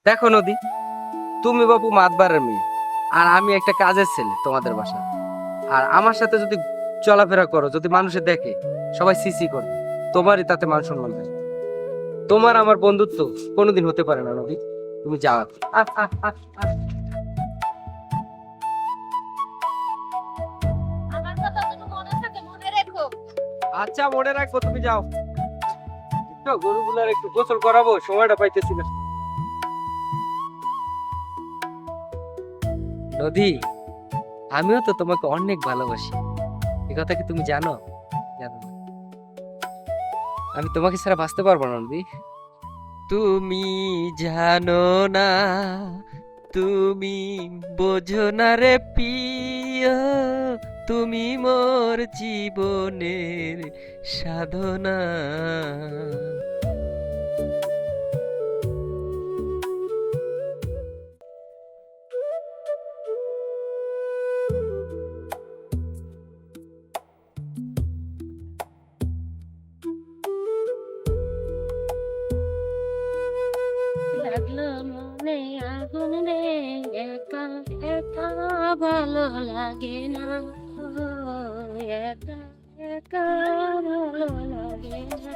দেখো নদী, তুমি বাবু মাতবারের মেয়ে, আর আমি একটা কাজের ছেলে তোমাদের বাসা। আর আমার সাথে যদি চলাফেরা করো, যদি মানুষে দেখে, সবাই সিসি করবে, তোমারই তাতে মান সম্মান থাকবে। তোমার আমার বন্ধুত্ব কোনোদিন হতে পারে না নদী, তুমি যাও এখন। আহ, আহ, আহ, আহ। আমার কথা যেন মনে থাকে, মনে রেখো। আচ্ছা মনে রাখবো, তুমি যাও। একটু গরুগুলার একটু গোসল করাবো, সময়টা পাইতেছি না। নদী, আমিও তো তোমাকে অনেক ভালোবাসি, এ কথা কি তুমি জানো? জানো না? আমি তোমাকে ছাড়া বাঁচতে পারবো না নদী। তুমি জানো না, তুমি বোঝো না রে প্রিয়, তুমি মোর জীবনের সাধনা। লাগলো মনে আগুন রে, একা একা ভালো লাগে না, একা একা ভালো লাগে না।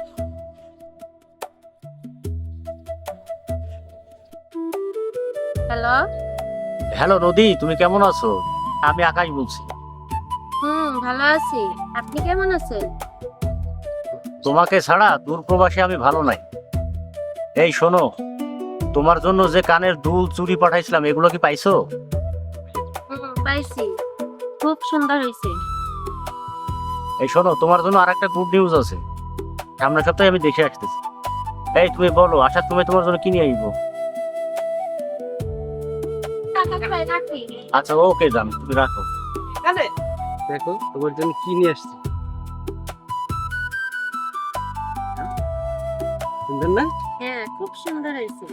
হ্যালো। হ্যালো নদী, তুমি কেমন আছো? আমি আকাশ বলছি। ভালো আছি। আপনি কেমন আছেন? তোমাকে ছাড়া দূর প্রবাসে আমি ভালো নাই। এই শোনো, তোমার জন্য যে কানের দুল চুড়ি পাঠাইছিলাম এগুলো কি পাইছো? পাইছি, খুব সুন্দর হয়েছে। এই শোনো, তোমার জন্য আরেকটা গুড নিউজ আছে। সামনের সপ্তাহে আমি দেখে আসতেছি। এই তুমি বলো, আশা তুমি তোমার জন্য কি নিয়ে আইবো? রাখি। আচ্ছা ওকে, যান তুমি রাখো। দেখো তোমার জন্য কি নিয়ে আসছি, সুন্দর না? হ্যাঁ, খুব সুন্দর হয়েছে।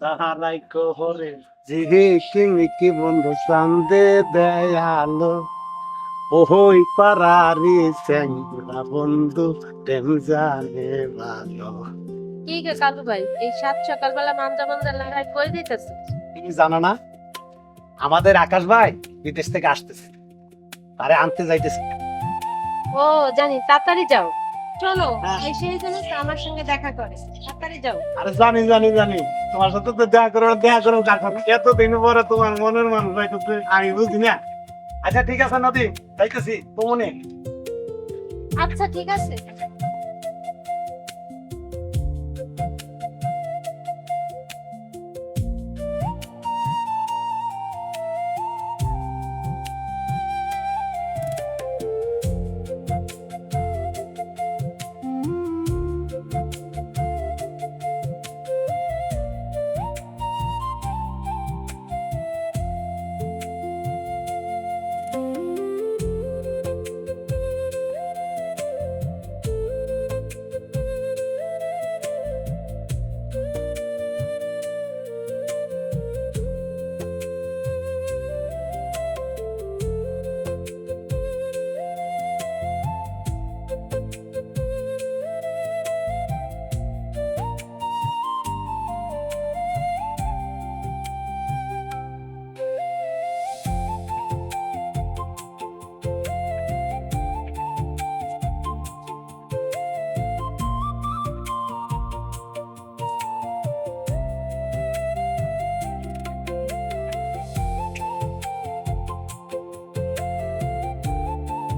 তাহারাই কোহরে জিহি মিকি বন্ধু চান্দে দেয় আলো, ওহই পারারি স্যাংরা বন্ধু টেম জানে ভালো। কি গে কালু ভাই, এই সাত সকালবেলা মাঞ্জা মাঞ্জা লড়াই করে দিতেছে? তুমি জানো না, আমাদের আকাশ ভাই বিদেশ থেকে আসতেছে, তারে আনতে যাইতেছে। ও জানি, তাড়াতাড়ি যাও। চলো, হ্যাঁ। এসে যেন আমার সঙ্গে দেখা করে, তাড়াতাড়ি যাও। আরে জানি জানি জানি, তোমার সাথে তো দেখা করো কাকা, এতদিন পরে তোমার মনের মানুষ যাইতেছে, আমি বুঝি না। আচ্ছা ঠিক আছে নদী, যাইতেছি তো মনে। আচ্ছা ঠিক আছে।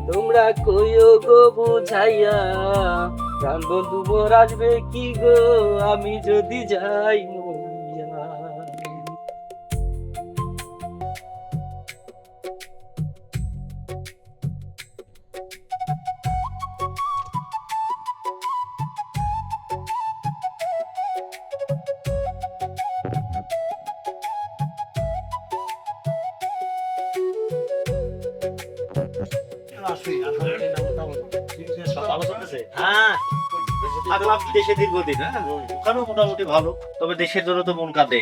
তোমরা কইও গো বুঝাইয়া, প্রাণ বন্ধু মোর আসবে কি গো, আমি যদি যাই মরিয়া। আসি আসলে সব ভালো চলতেছে? হ্যাঁ থাকলাম দেশে দীর্ঘদিন, হ্যাঁ ওখানেও মোটামুটি ভালো, তবে দেশের জন্য তো মন কাঁদে,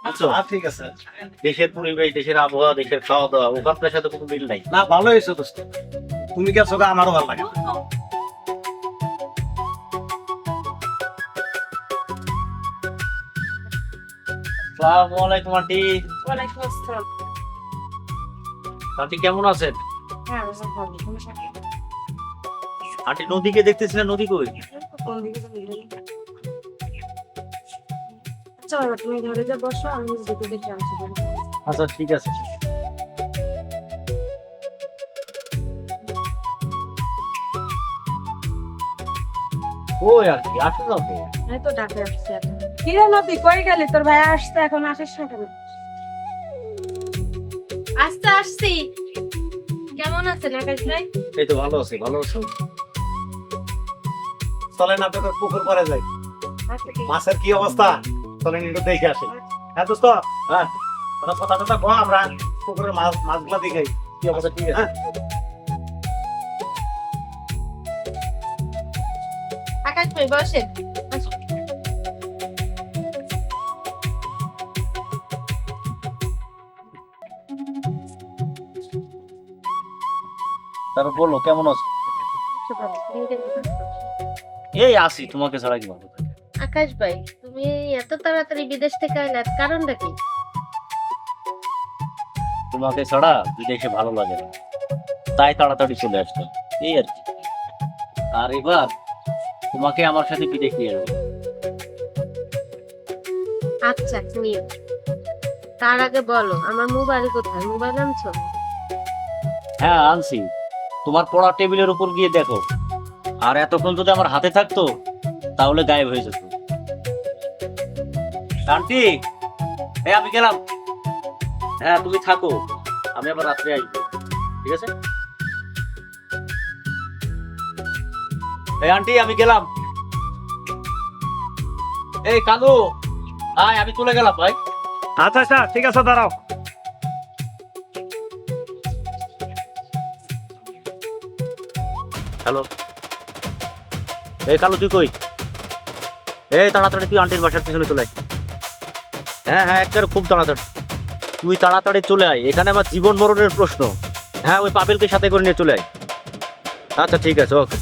বুঝছো? ঠিক আছে। দেশের পরিবেশ, দেশের আবহাওয়া, দেশের খাওয়া দাওয়া ওখানকার সাথে কোনো মিল নাই। না ভালো হয়েছে দোস্ত, তুমি গেছো গা, আমারও ভালো লাগে। আসসালামু আলাইকুম আন্টি। ওয়ালাইকুম আসসালাম। আন্টি কেমন আছেন? হ্যাঁ, আমি সব ভালো। তুমি সব আন্টি নদীকে দেখতেছিলেন, নদী কই? কোন দিকে যাবে? আচ্ছা বাবা, তুমি ঘরে যা বসো, আমি দুটো দেখে আসছি। আচ্ছা ঠিক আছে। ওই আর কি, আসো না তো। এই তো ডাকে আসছি এখন। কি রে নদী, কই গেলি? তোর ভাই আসতে এখন আসিস না কেন? আসতে আসছি। কেমন আছেন আকাশ ভাই? এই তো ভালো আছি, ভালো আছো? চলেন আপনাদের পুকুর পরে যাই, আচ্ছা, ঠিক আছে। মাছের কি অবস্থা চলেন একটু দেখে আসি। হ্যাঁ দোস্ত, হ্যাঁ কথা কথা কো, আমরা পুকুরের মাছগুলা দেখে কি অবস্থা। ঠিক আছে, আকাশ ভাই বসেন। আসো। তারপর বলো কেমন আছো? এই আসি, তোমাকে ছাড়া কি ভালো থাকে? আকাশ ভাই, তুমি এত তাড়াতাড়ি বিদেশ থেকে আইলা, কারণটা কি? তোমাকে ছাড়া বিদেশে ভালো লাগে না, তাই তাড়াতাড়ি চলে আসলাম, এই আর কি। আর এবার তোমাকে আমার সাথে বিদেশ নিয়ে যাবো। আচ্ছা নিয়ে, তার আগে বলো আমার মোবাইল কোথায়? মোবাইল আনছো? হ্যাঁ আনছি, তোমার পড়া টেবিলের উপর গিয়ে দেখো। আর এতক্ষণ যদি আমার হাতে থাকতো তাহলে গায়েব হয়ে যেত। আন্টি, এই আমি গেলাম। হ্যাঁ তুমি থাকো, আমি আবার রাত্রে আসবো, ঠিক আছে? এই আন্টি আমি গেলাম। এই কালু, আয় আমি চলে গেলাম ভাই। আচ্ছা আচ্ছা ঠিক আছে, দাঁড়াও। হ্যালো, এই কালু তুই কই? এই তাড়াতাড়ি তুই আন্টির বাসার পিছনে চলে আয়। হ্যাঁ হ্যাঁ একবারে খুব তাড়াতাড়ি, তুই তাড়াতাড়ি চলে আয়, এখানে আমার জীবন মরণের প্রশ্ন। হ্যাঁ ওই পাবেলকে সাথে করে নিয়ে চলে আয়। আচ্ছা ঠিক আছে, ওকে।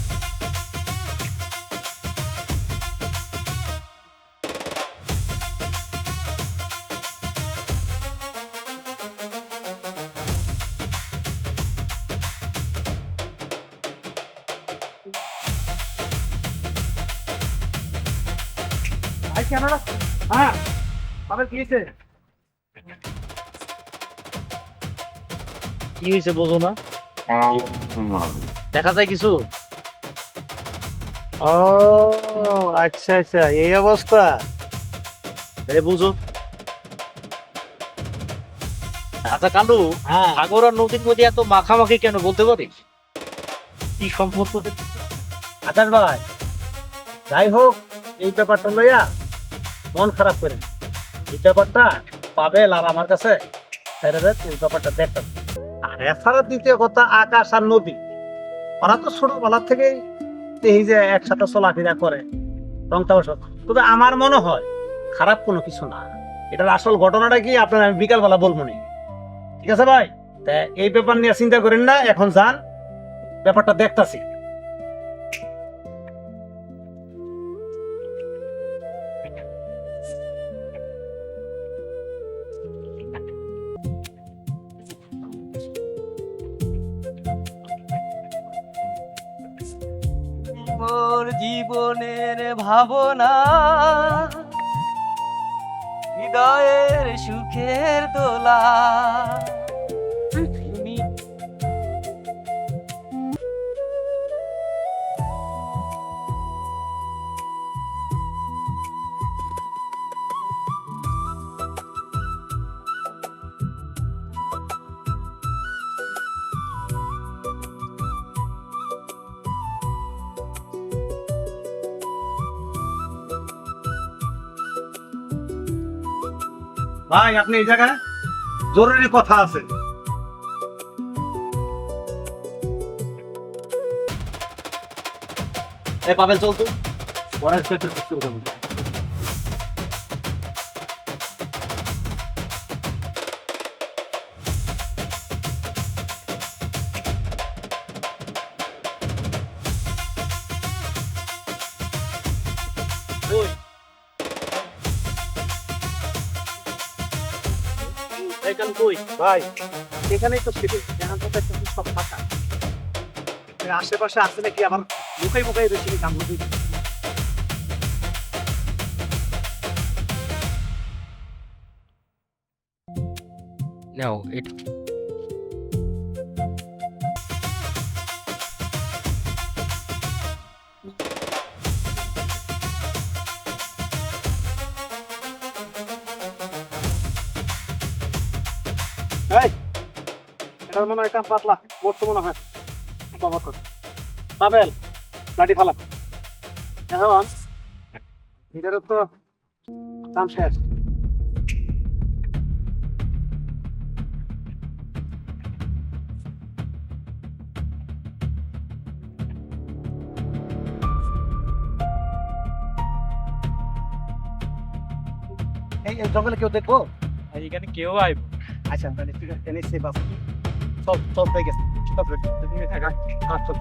হ্যাঁ পাবেল কি হয়েছে? কি হয়েছে বোঝো না? দেখা যায় কিছু? ও আচ্ছা আচ্ছা, এই অবস্থা। এই বুঝো। আচ্ছা কালু, হ্যাঁ সাগর আর নদীর মধ্যে এত মাখামাখি কেন বলতে পারিস? কি সম্পর্ক? আকাশ ভাই, যাই হোক, এই ব্যাপারটা লইয়া মন খারাপ করেন। এই ব্যাপারটা পাবেল আর আমার কাছে এই ব্যাপারটা দেখতাম। আর এছাড়া দ্বিতীয় কথা, আকাশ আর নদী, ওরা তো ছোটবেলার থেকেই এই যে একসাথে চলাফেরা করে, রং তামাশা। তবে আমার মনে হয় খারাপ কোনো কিছু না। এটার আসল ঘটনাটা কি আপনার আমি বিকালবেলা বলবো নি, ঠিক আছে ভাই? তা এই ব্যাপার নিয়ে চিন্তা করেন না, এখন যান, ব্যাপারটা দেখতাছি। মোর জীবনের ভাবনা, হৃদয়ের সুখের দোলা। ভাই আপনি এই জায়গায়, জরুরি কথা আছে। এই পাবেল চল তুই পরের ইন্সপেক্টর কিছু কথা বলবি। এই কাল কই ভাই এখানেই তো ছিল, এখান থেকে কিন্তু সব ফাঁকা। এর আশেপাশে আছে নাকি আমার মুখে মুখে বেশি কাম করতে। নাও এটা এই এটার মনে হয় কাম পাতলা বর্ত মনে হয় বাবা কর পাবেল লাঠি ফালা এখন এটারও তো কাম শেষ। এই এই জঙ্গলে কেউ দেখবো? এখানে কেউ আইব আচ্ছা তাহলে ঠিক আছে, এনে সেভ আছে। চল চল হয়ে গেছে। চল, তুমি থাকা। চল